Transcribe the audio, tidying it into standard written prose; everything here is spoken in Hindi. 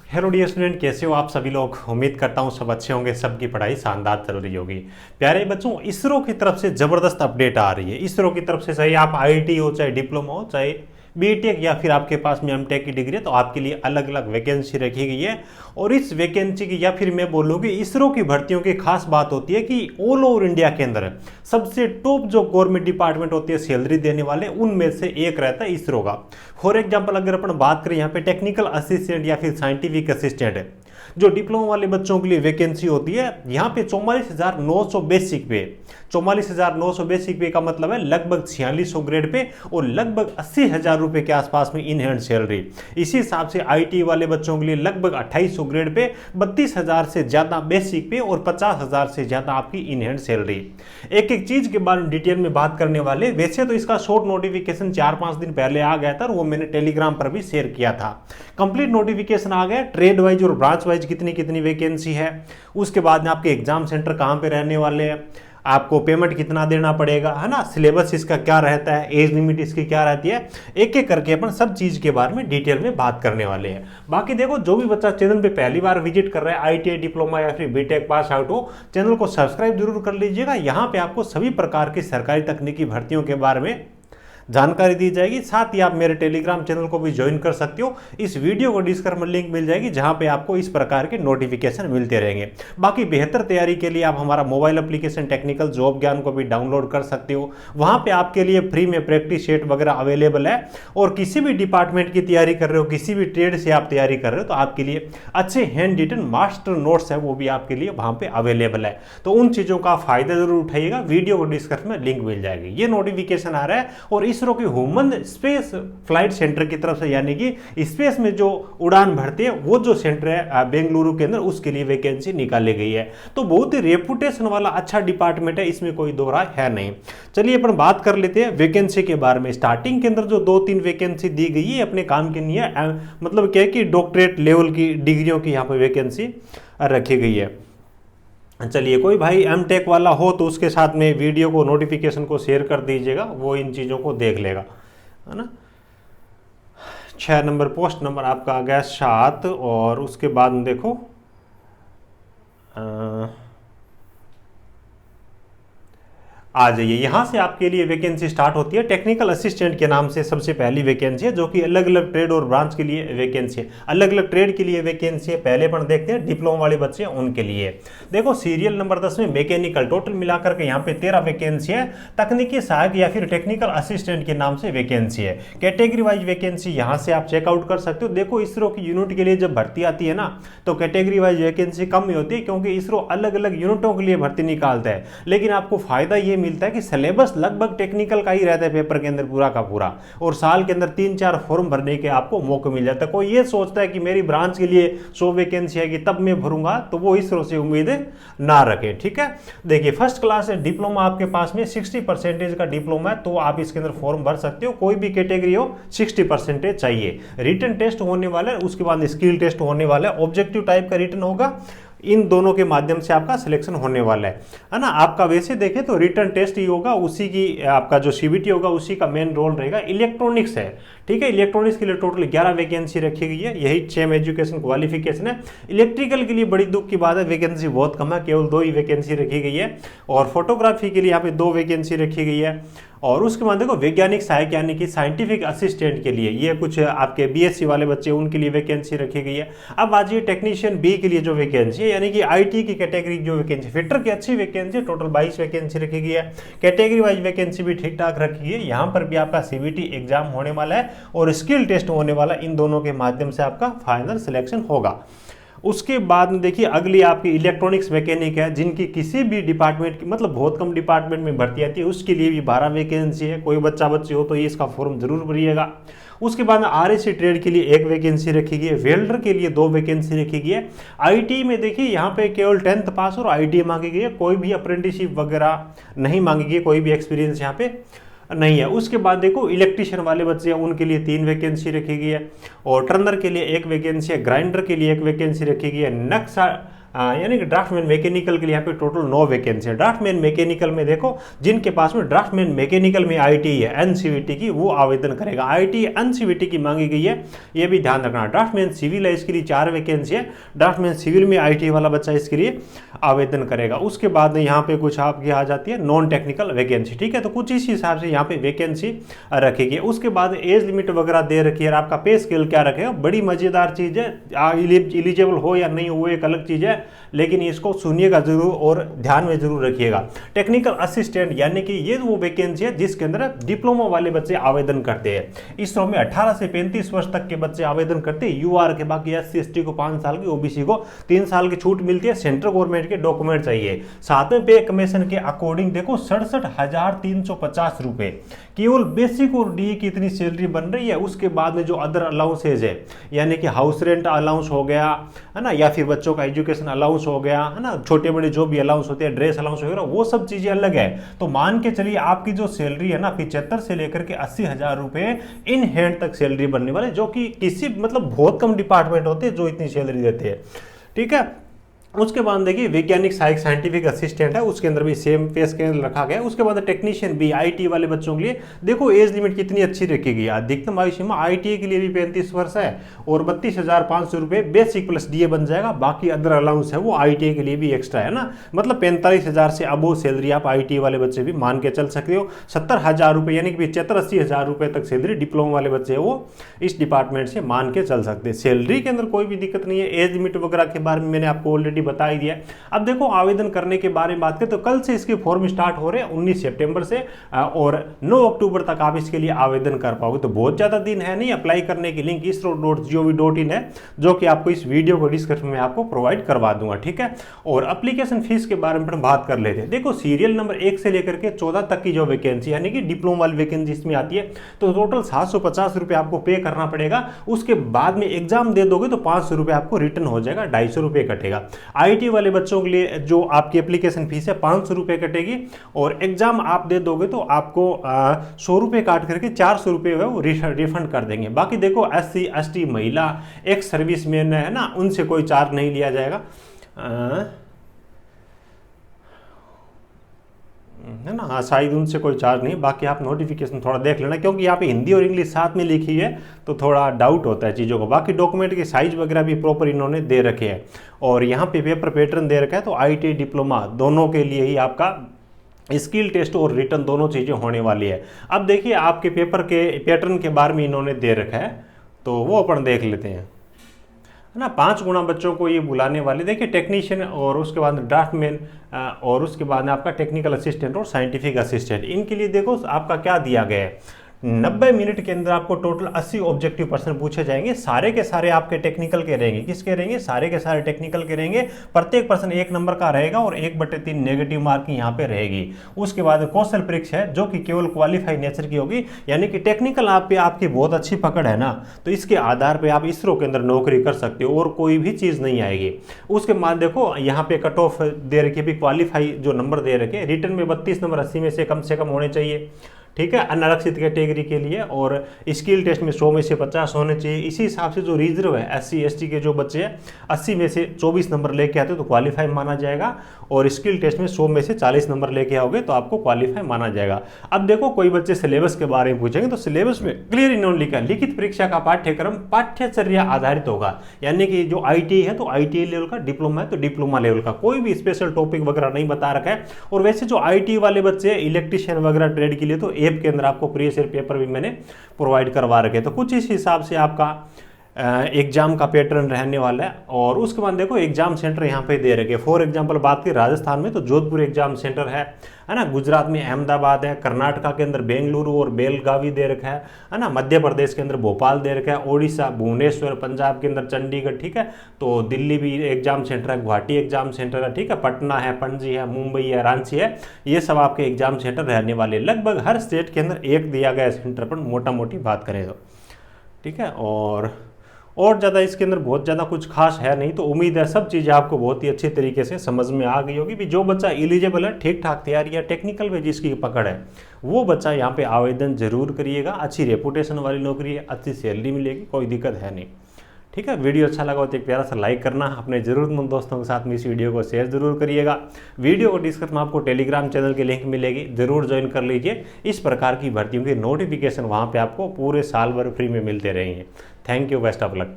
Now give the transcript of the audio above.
हेलो डियर स्टूडेंट, कैसे हो आप सभी लोग। उम्मीद करता हूँ सब अच्छे होंगे, सबकी पढ़ाई शानदार चल रही होगी। प्यारे बच्चों, इसरो की तरफ से ज़बरदस्त अपडेट आ रही है। इसरो की तरफ से चाहे आप आईटी हो, चाहे डिप्लोमा हो, चाहे बीटेक या फिर आपके पास में एमटेक की डिग्री है, तो आपके लिए अलग अलग वैकेंसी रखी गई है। और इस वैकेंसी की या फिर मैं बोलूँ कि इसरो की भर्तियों की खास बात होती है कि ऑल ओवर इंडिया के अंदर सबसे टॉप जो गवर्नमेंट डिपार्टमेंट होती है सैलरी देने वाले, उनमें से एक रहता है इसरो का। फॉर एग्जाम्पल अगर अपन बात करें यहाँ पे टेक्निकल असिस्टेंट या फिर साइंटिफिक असिस्टेंट है, जो डिप्लोमा वाले बच्चों के लिए वैकेंसी होती है, यहाँ पे 44,900 बेसिक पे। 44,900 बेसिक पे का मतलब है लगभग 4600 ग्रेड पे और लगभग 80,000 रुपए के आसपास में इन हैंड सैलरी। इसी हिसाब से आईटी वाले बच्चों के लिए लगभग 2800 ग्रेड पे 32,000 से ज्यादा बेसिक पे और 50,000 से ज्यादा आपकी इन हैंड सैलरी। एक एक चीज के बारे में डिटेल में बात करने वाले। वैसे तो इसका शॉर्ट नोटिफिकेशन 4-5 दिन पहले आ गया था और वो मैंने टेलीग्राम पर भी शेयर किया था। कंप्लीट नोटिफिकेशन आ गया, ट्रेड वाइज और ब्रांच वाइज कितनी कितनी वैकेंसी है, उसके बाद में आपके एग्जाम सेंटर कहाँ पे रहने वाले हैं, आपको पेमेंट कितना देना पड़ेगा, है ना, सिलेबस इसका क्या रहता है, एज लिमिट इसकी क्या रहती है, एक एक करके अपन सब चीज के बारे में डिटेल में बात करने वाले हैं। बाकी देखो, जो भी बच्चा चैनल पे पहली बार विजिट कर रहा है, आईटीआई डिप्लोमा या फिर बीटेक पास आउट हो, चैनल को सब्सक्राइब जरूर कर लीजिएगा। यहाँ पे आपको सभी प्रकार की सरकारी तकनीकी भर्तियों के बारे में जानकारी दी जाएगी। साथ ही आप मेरे टेलीग्राम चैनल को भी ज्वाइन कर सकते हो। इस वीडियो को डिस्क्रिप्शन में लिंक मिल जाएगी, जहां पे आपको इस प्रकार के नोटिफिकेशन मिलते रहेंगे। बाकी बेहतर तैयारी के लिए आप हमारा मोबाइल एप्लीकेशन टेक्निकल जॉब ज्ञान को भी डाउनलोड कर सकते हो। वहां पे आपके लिए फ्री में प्रैक्टिस सेट वगैरह अवेलेबल है। और किसी भी डिपार्टमेंट की तैयारी कर रहे हो, किसी भी ट्रेड से आप तैयारी कर रहे हो, तो आपके लिए अच्छे हैंड रिटन मास्टर नोट्स है, वो भी आपके लिए वहां पे अवेलेबल है। तो उन चीजों का फायदा जरूर उठाइएगा। वीडियो को डिस्क्रिप्शन में लिंक मिल जाएगी। ये नोटिफिकेशन आ रहा है और इसरो की ह्यूमन स्पेस फ्लाइट सेंटर की तरफ से, यानी कि स्पेस में जो उड़ान भरते हैं, वो जो सेंटर है बेंगलुरु के अंदर, उसके लिए वैकेंसी निकाली गई है। तो बहुत ही रेपुटेशन वाला अच्छा डिपार्टमेंट है, इसमें कोई दो राय है नहीं। चलिए अपन बात कर लेते हैं वैकेंसी के बारे में। स्टार्टिंग के अंदर जो 2-3 वैकेंसी दी गई है अपने काम के लिए, मतलब क्या है कि डॉक्टरेट लेवल की डिग्रियों की यहाँ पे वैकेंसी रखी गई है। चलिए, कोई भाई एमटेक वाला हो तो उसके साथ में वीडियो को नोटिफिकेशन को शेयर कर दीजिएगा, वो इन चीज़ों को देख लेगा, है ना। 6 नंबर पोस्ट नंबर आपका आ गया 7। और उसके बाद में देखो आ जाइए, यहाँ से आपके लिए वैकेंसी स्टार्ट होती है। टेक्निकल असिस्टेंट के नाम से सबसे पहली वैकेंसी है, जो कि अलग अलग ट्रेड और ब्रांच के लिए वैकेंसी है। अलग अलग ट्रेड के लिए वैकेंसी है। पहले अपन देखते हैं डिप्लोमा वाले बच्चे हैं उनके लिए। देखो सीरियल नंबर 10 में मैकेनिकल, टोटल मिलाकर के यहाँ पे 13 वैकेंसी है। तकनीकी सहायक या फिर टेक्निकल असिस्टेंट के नाम से वैकेंसी है। कैटेगरी वाइज वैकेंसी यहाँ से आप चेकआउट कर सकते हो। देखो इसरो की यूनिट के लिए जब भर्ती आती है ना, तो कैटेगरी वाइज वैकेंसी कम ही होती है, क्योंकि इसरो अलग अलग यूनिटों के लिए भर्ती निकालता है। लेकिन आपको फायदा ये मिलता है कि सिलेबस लगभग टेक्निकल का ही रहता है पेपर के अंदर पूरा का पूरा, और साल के अंदर 3-4 फॉर्म भरने के आपको मौके मिल जाता है। कोई ये सोचता है कि मेरी ब्रांच के लिए 100 वैकेंसी है कि तब मैं भरूंगा, तो वो इसरो से उम्मीद ना रखे। ठीक है, देखिए फर्स्ट क्लास है, डिप्लोमा आपके पास में 60% का डिप्लोमा है, तो आप इसके अंदर फॉर्म भर सकते हो। कोई भी कैटेगरी हो 60% चाहिए। रिटन टेस्ट होने वाला है, उसके बाद स्किल टेस्ट होने वाला है। ऑब्जेक्टिव टाइप का रिटन होगा, इन दोनों के माध्यम से आपका सिलेक्शन होने वाला है ना। आपका वैसे देखें तो रिटर्न टेस्ट ही होगा, उसी की आपका जो सीबीटी होगा उसी का मेन रोल रहेगा। इलेक्ट्रॉनिक्स है, ठीक है, इलेक्ट्रॉनिक्स के लिए टोटल 11 वैकेंसी रखी गई है। यही सेम एजुकेशन क्वालिफिकेशन है। इलेक्ट्रिकल के लिए बड़ी दुख की बात है, वैकेंसी बहुत कम है, केवल 2 ही वैकेंसी रखी गई है। और फोटोग्राफी के लिए यहाँ पे 2 वैकेंसी रखी गई है। और उसके बाद देखो वैज्ञानिक सहायक यानी कि साइंटिफिक असिस्टेंट के लिए, ये कुछ आपके बीएससी वाले बच्चे उनके लिए वैकेंसी रखी गई है। अब आज ये टेक्नीशियन बी के लिए जो वैकेंसी है, यानी कि आईटी की कैटेगरी जो वैकेंसी, फिटर की अच्छी वैकेंसी, टोटल 22 वैकेंसी रखी गई है। कैटेगरी वाइज वैकेंसी भी ठीक ठाक रखी है। यहाँ पर भी आपका सीबीटी एग्जाम होने वाला है और स्किल टेस्ट होने वाला है। इन दोनों के माध्यम से आपका फाइनल सिलेक्शन होगा। उसके बाद में देखिए अगली आपकी इलेक्ट्रॉनिक्स मैकेनिक है, जिनकी किसी भी डिपार्टमेंट की, मतलब बहुत कम डिपार्टमेंट में भर्ती आती है, उसके लिए भी 12 वैकेंसी है। कोई बच्चा बच्ची हो तो ये इसका फॉर्म जरूर भरिएगा। उसके बाद आरएससी ट्रेड के लिए 1 वैकेंसी रखी गई है। वेल्डर के लिए 2 वैकेंसी रखी गई है। आईटी में देखिए यहाँ पे केवल 10th पास और आईटी मांगी गई है, कोई भी अप्रेंटिसशिप वगैरह नहीं मांगी गई, कोई भी एक्सपीरियंस यहाँ पे नहीं है। उसके बाद देखो इलेक्ट्रिशियन वाले बच्चे हैं, उनके लिए 3 वैकेंसी रखी गई है। और टर्नर के लिए 1 वैकेंसी है। ग्राइंडर के लिए 1 वैकेंसी रखी गई है। यानी कि ड्राफ्टमैन मैकेनिकल के लिए यहाँ पे टोटल 9 वैकेंसी है। ड्राफ्टमैन मैकेनिकल में देखो, जिनके पास में ड्राफ्टमैन मैकेनिकल में आईटीआई है एनसीवीटी की, वो आवेदन करेगा। आईटीआई एनसीवीटी की मांगी गई है, ये भी ध्यान रखना। ड्राफ्टमैन सिविल है, इसके लिए 4 वैकेंसी है। ड्राफ्टमैन सिविल में आईटीआई वाला बच्चा इसके लिए आवेदन करेगा। उसके बाद में यहाँ पे कुछ आपकी आ जाती है नॉन टेक्निकल वैकेंसी, ठीक है। तो कुछ इस हिसाब से यहाँ पे वैकेंसी रखेगी। उसके बाद एज लिमिट वगैरह दे रखी है। आपका पे स्केल क्या रखेगा, बड़ी मजेदार चीज़ है। एलिजिबल हो या नहीं हो वो एक अलग चीज़ है, लेकिन इसको सुनिएगा जरूर और ध्यान में जरूर रखिएगा। टेक्निकल असिस्टेंट यानी कि ये वो वैकेंसी है जिसके अंदर डिप्लोमा वाले बच्चे आवेदन करते हैं। इस में 18 से 35 वर्ष तक के बच्चे आवेदन करते हैं। यूआर के, बाकी SC/ST को 5 साल की, ओबीसी को 3 साल की छूट मिलती है। सेंट्रल गवर्नमेंट के डॉक्यूमेंट चाहिए। साथ में पे कमीशन के अकॉर्डिंग देखो 67,350 रुपए केवल बेसिक और डी की इतनी सैलरी बन रही है। उसके बाद में जो अदर अलाउंसेज है, यानी कि हाउस रेंट अलाउंस हो गया है ना, या फिर बच्चों का एजुकेशन अलाउंस हो गया है ना, छोटे बड़े जो भी अलाउंस होते हैं, ड्रेस अलाउंस वगैरह, वो सब चीजें अलग है। तो मान के चलिए आपकी जो सैलरी है ना 75 से लेकर के 80,000 रुपए इन हैंड तक सैलरी बनने वाले, जो कि किसी मतलब बहुत कम डिपार्टमेंट होते हैं जो इतनी सैलरी देते हैं, ठीक है। उसके बाद देखिए वैज्ञानिक सहायक साइंटिफिक असिस्टेंट है, उसके अंदर भी सेम पे स्केल रखा गया है। उसके बाद टेक्नीशियन भी आईटी वाले बच्चों के लिए देखो एज लिमिट कितनी अच्छी रखी गई है। अधिकतम आयु सीमा आईटी के लिए भी 35 वर्ष है और 32,500 रुपए बेसिक प्लस डीए बन जाएगा। बाकी अदर अलाउंस है वो आईटी के लिए भी एक्स्ट्रा है ना, मतलब 45,000 से अबो सैलरी आप आईटी वाले बच्चे भी मान के चल सकते हो। 70,000 रुपए यानी कि 75-80,000 रुपए तक सैलरी डिप्लोमा वाले बच्चे वो इस डिपार्टमेंट से मान के चल सकते हैं। सैलरी के अंदर कोई भी दिक्कत नहीं है। एज लिमिट वगैरह के बारे में मैंने आपको ऑलरेडी बता ही दिया। अब देखो आवेदन करने के बारे में बात करें तो कल से इसके फॉर्म स्टार्ट हो रहे हैं 19 सितंबर से, और 9 अक्टूबर तक आप इसके लिए आवेदन कर पाओगे। तो बहुत ज्यादा दिन है नहीं। अप्लाई करने की लिंक isro.gov.in है, जो कि आपको इस वीडियो को डिस्क्रिप्शन में आपको प्रोवाइड करवा दूंगा, ठीक है। और एप्लीकेशन फीस के बारे में बात कर लेते हैं। देखो सीरियल नंबर 1 से लेकर के 14 तक की जो वैकेंसी यानी कि डिप्लोमा वाली वैकेंसी इसमें आती है, तो टोटल 750 रुपए आपको पे करना पड़ेगा। उसके बाद में एग्जाम दे दोगे तो 500 रुपए आपको रिटर्न हो जाएगा, 250 रुपए कटेगा। आईटी वाले बच्चों के लिए जो आपकी एप्लीकेशन फीस है 500 रुपए कटेगी, और एग्जाम आप दे दोगे तो आपको 100 रुपए काट करके 400 रुपए वो रिफंड कर देंगे। बाकी देखो SC/ST महिला, एक्स सर्विसमैन है ना, उनसे कोई चार्ज नहीं लिया जाएगा, है ना। हाँ शायद उनसे कोई चार्ज नहीं। बाकी आप नोटिफिकेशन थोड़ा देख लेना, क्योंकि यहाँ पे हिंदी और इंग्लिश साथ में लिखी है तो थोड़ा डाउट होता है चीज़ों को। बाकी डॉक्यूमेंट के साइज वगैरह भी प्रॉपर इन्होंने दे रखे हैं, और यहाँ पे पेपर पैटर्न दे रखा है। तो आईटी डिप्लोमा दोनों के लिए ही आपका स्किल टेस्ट और रिटर्न दोनों चीज़ें होने वाली है। अब देखिए आपके पेपर के पैटर्न के बारे में इन्होंने दे रखा है, तो वो अपन देख लेते हैं, है ना। 5 गुना बच्चों को ये बुलाने वाले। देखिए टेक्नीशियन और उसके बाद ड्राफ्टमैन और उसके बाद आपका टेक्निकल असिस्टेंट और साइंटिफिक असिस्टेंट, इनके लिए देखो आपका क्या दिया गया है। 90 मिनट के अंदर आपको टोटल 80 ऑब्जेक्टिव प्रश्न पूछे जाएंगे। सारे के सारे आपके टेक्निकल के रहेंगे। किसके रहेंगे? सारे के सारे टेक्निकल के रहेंगे। प्रत्येक प्रश्न 1 नंबर का रहेगा और 1/3 नेगेटिव मार्किंग यहाँ पे रहेगी। उसके बाद कौशल परीक्षा है, जो कि केवल क्वालिफाइड नेचर की होगी, यानी कि टेक्निकल आप पे आपकी बहुत अच्छी पकड़ है ना, तो इसके आधार पर आप इसरो के अंदर नौकरी कर सकते हो और कोई भी चीज़ नहीं आएगी। उसके बाद देखो यहाँ पे कट ऑफ दे रखी भी, क्वालिफाई जो नंबर दे रखे, रिटर्न में 32 नंबर 80 में से कम होने चाहिए, ठीक है, अनारक्षित कैटेगरी के लिए। और स्किल टेस्ट में 100 में से 50 होने चाहिए। इसी हिसाब से जो रिजर्व है SC/ST के जो बच्चे हैं 80 में से 24 नंबर लेके आते तो क्वालिफाई माना जाएगा, और स्किल टेस्ट में 100 में से 40 नंबर लेके आओगे तो आपको क्वालिफाई माना जाएगा। अब देखो कोई बच्चे सिलेबस के बारे में पूछेंगे, तो सिलेबस में क्लियर इन्होंने लिखा है, लिखित परीक्षा का पाठ्यक्रम पाठ्यचर्या आधारित होगा। यानी कि जो ITI है तो ITI लेवल का, डिप्लोमा है तो डिप्लोमा लेवल का, कोई भी स्पेशल टॉपिक वगैरह नहीं बता रखा है। और वैसे जो ITI वाले बच्चे इलेक्ट्रिशियन वगैरह ट्रेड के लिए तो ऐप के अंदर आपको प्रीवियस ईयर पेपर भी मैंने प्रोवाइड करवा रखे, तो कुछ इस हिसाब से आपका एग्जाम का पैटर्न रहने वाला है। और उसके बाद देखो एग्जाम सेंटर यहाँ पे दे रखे। फॉर एग्जांपल बात की राजस्थान में तो जोधपुर एग्जाम सेंटर है ना, गुजरात में अहमदाबाद है, कर्नाटका के अंदर बेंगलुरु और बेलगावी दे रखा है ना, मध्य प्रदेश के अंदर भोपाल दे रखा है, ओडिशा भुवनेश्वर, पंजाब के अंदर चंडीगढ़, ठीक है, तो दिल्ली भी एग्जाम सेंटर है, गुवाहाटी एग्जाम सेंटर है, ठीक है, पटना है, पणजी है, मुंबई है, रांची है, ये सब आपके एग्जाम सेंटर रहने वाले। लगभग हर स्टेट के अंदर एक दिया गया सेंटर पर मोटा मोटी बात करें तो, ठीक है। और ज़्यादा इसके अंदर बहुत ज़्यादा कुछ खास है नहीं। तो उम्मीद है सब चीज़ें आपको बहुत ही अच्छे तरीके से समझ में आ गई होगी भी। जो बच्चा एलिजिबल है, ठीक ठाक तैयारी है, टेक्निकल में जिसकी पकड़ है, वो बच्चा यहाँ पे आवेदन जरूर करिएगा। अच्छी रेपुटेशन वाली नौकरी है, अच्छी सैलरी मिलेगी, कोई दिक्कत है नहीं, ठीक है, वीडियो अच्छा लगा हो तो एक प्यारा सा लाइक करना, अपने ज़रूरतमंद दोस्तों के साथ में इस वीडियो को शेयर जरूर करिएगा। वीडियो को डिस्क्रिप्शन में आपको टेलीग्राम चैनल की लिंक मिलेगी, जरूर ज्वाइन कर लीजिए। इस प्रकार की भर्तियों की नोटिफिकेशन वहाँ पे आपको पूरे साल भर फ्री में मिलते रहेंगे। Thank you, best of luck.